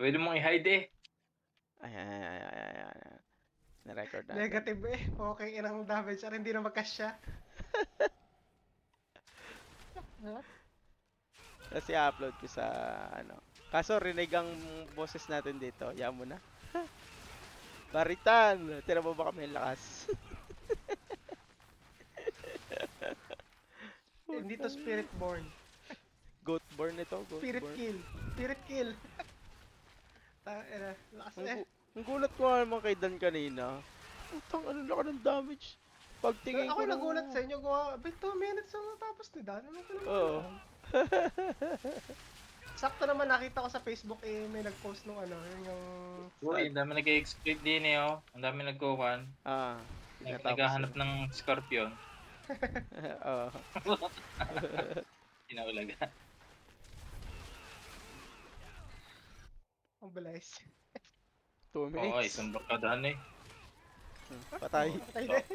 Puwede mong i-hide eh. Ayan, ayan, ayan, ayan. Na-record natin. Negative eh. Okay, ilang damage. Ano, hindi na magkasya. Tapos i-upload ko sa ano. Kaso rinig ang boses natin dito. Yan mo na. Baritan! Tira mo ba kami ang lakas? Hindi to spirit born. Goatborn ito, Spirit Goatborn. kill. Spirit kill. Lakas Ang, eh. ang gulat ko nga naman kay Dan kanina. Putang ano na ka ng damage. Pagtingin Ako ko ng... nagulat sa inyo. Gawa, 2 minutes lang tapos ni Dan. Ano ko naman Oo. alam. Sakto naman nakita ko sa Facebook eh, may nag-post nung ano, yun yung... Uy, ang dami nag-e-exploit din eh, oh. Ang dami nagkukuhan. Ah, tinatapos Naghahanap yun. ng scorpion. Oo. Kinaulaga. Ang bilis. 2 Oo, minutes. isang barkadahan eh. Patay. Patay din.